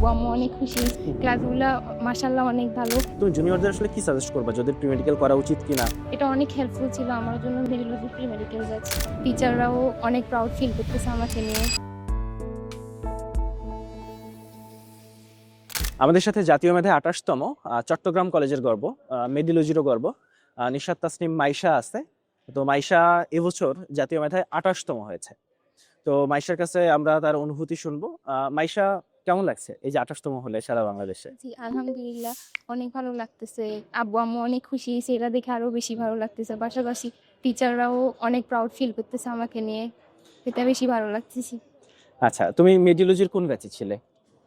আব্বু আম্মু অনেক খুশি। ক্লাসগুলা মাশাআল্লাহ অনেক ভালো। তুমি জুনিয়রদের আসলে কি সাজেস্ট করবা যে ওদের প্রি মেডিকেল করা উচিত কিনা? এটা অনেক হেল্পফুল ছিল আমার জন্য মেডিকেল প্রি মেডিকেল ব্যাচ। টিচাররাও অনেক প্রাউড ফিল করতেছে আমাকে নিয়ে। আমাদের সাথে জাতীয় মেধায় ২৮তম চট্টগ্রাম কলেজের গর্ব, মেডিলজিরও গর্ব, নিশাত তাসনিম মাইশা আছে। তো মাইশা এবছর জাতীয় মেধায় ২৮তম হয়েছে। তো মাইশার কাছে আমরা তার অনুভূতি শুনবো। মাইশা, কেমন লাগছে এই যে ২৮তম হলে সারা বাংলাদেশে? জি, আলহামদুলিল্লাহ অনেক ভালো লাগতেছে। আব্বু আম্মু অনেক খুশি হয়েছে, এটা দেখে আরো বেশি ভালো লাগতেছে। পাশাপাশি টিচাররাও অনেক প্রাউড ফিল করতেছে আমাকে নিয়ে, এটা বেশি ভালো লাগতেছে। আচ্ছা, তুমি মেডিলজির কোন ব্যাচে ছিলে?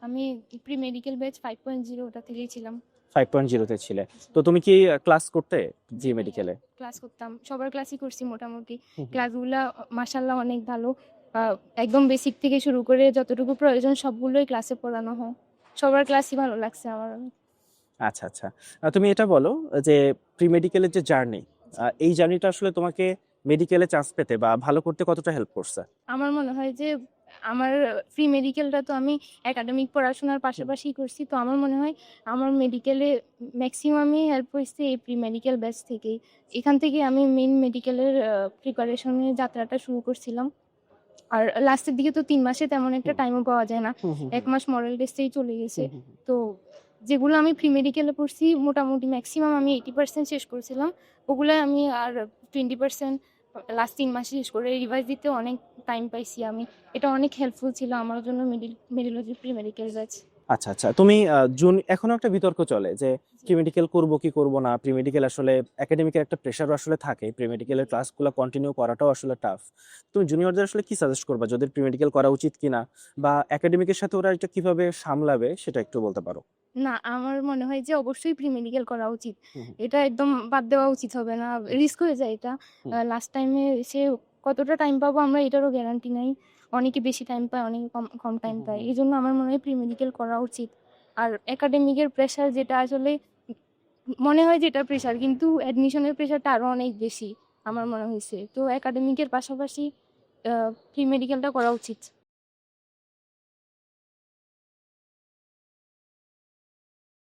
আমি প্রি মেডিকেল ব্যাচ 5.0 ওটা থেকেই ছিলাম। 5.0 ছিলে। তো তুমি কি ক্লাস করতে জি হ্যাঁ, মেডিকেলে? ক্লাস করতাম, সবার ক্লাসই করছি মোটামুটি। হুম, হুম। ক্লাসগুলা মাশাআল্লাহ অনেক ভালো। একদম বেসিক থেকে শুরু করে যতটুকু প্রয়োজন সবগুলোই ক্লাসে পড়ানো হয়। সবার ক্লাসই ভালো লাগছে আমার। আচ্ছা, আচ্ছা। তুমি এটা বলো যে প্রি মেডিকেলের যে জার্নি, জি। এই জার্নিটা আসলে তোমাকে মেডিকেলে চান্স পেতে বা ভালো করতে কতটা হেল্প করছে? আমার মনে হয় যে আমার প্রি মেডিকেলটা তো আমি একাডেমিক পড়াশোনার হুম, পাশাপাশি করছি। তো আমার মনে হয় আমার মেডিকেলে ম্যাক্সিমামই হেল্প হইছে এই প্রি মেডিকেল ব্যাচ থেকেই। এখান থেকে আমি মেইন মেডিকেলের প্রিপারেশনের যাত্রাটা শুরু করছিলাম। আর লাস্টের দিকে তো ৩ মাসে তেমন একটা হুম, টাইমও পাওয়া যায় না। হুম, হুম, ১ মাস মডেল টেস্টেই চলে গেছে। হুম, হুম, হুম। তো যেগুলো আমি প্রি মেডিকেলে পড়ছি মোটামুটি ম্যাক্সিমাম আমি 80% শেষ করছিলাম। ওগুলাই আমি আর 20% লাস্ট ৩ মাসে শেষ করে রিভাইজ দিতে অনেক টাইম পাইছি আমি। এটা অনেক হেল্পফুল ছিল আমার জন্য মেডিলজি প্রি মেডিকেল ব্যাচ। আচ্ছা, আচ্ছা। তুমি এখনো একটা বিতর্ক চলে যে জি। প্রি মেডিকেল করব কি করব না। প্রি মেডিকেল আসলে একাডেমিকের একটা প্রেশারও আসলে থাকে। প্রি মেডিকেলের ক্লাসগুলো কন্টিনিউ করাটাও আসলে টাফ। তুমি জুনিয়রদের আসলে কি সাজেস্ট করবা যে ওদের প্রি মেডিকেল করা উচিত কিনা? বা একাডেমিকের সাথে ওরা এটা কিভাবে সামলাবে সেটা একটু বলতে পারো? না, আমার মনে হয় যে অবশ্যই প্রি মেডিকেল করা উচিত। হুম, হুম, এটা একদম বাদ দেওয়া উচিত হবে না। হুম, রিস্ক হয়ে যায় এটা। হুম, লাস্ট টাইমে এসে কতটা টাইম পাবো আমরা এটারও গ্যারান্টি নাই। অনেকে বেশি টাইম পায়, অনেকে কম কম হুম, টাইম হুম, পায়। হুম। এজন্য আমার মনে হয় প্রি মেডিকেল করা উচিত। আর একাডেমিকের প্রেশার যেটা আসলে মনে হয় যে এটা প্রেশার, কিন্তু অ্যাডমিশনের প্রেশারটা আরো অনেক বেশি আমার মনে হইছে। তো একাডেমিকের পাশাপাশি প্রি মেডিকেলটা করা উচিত।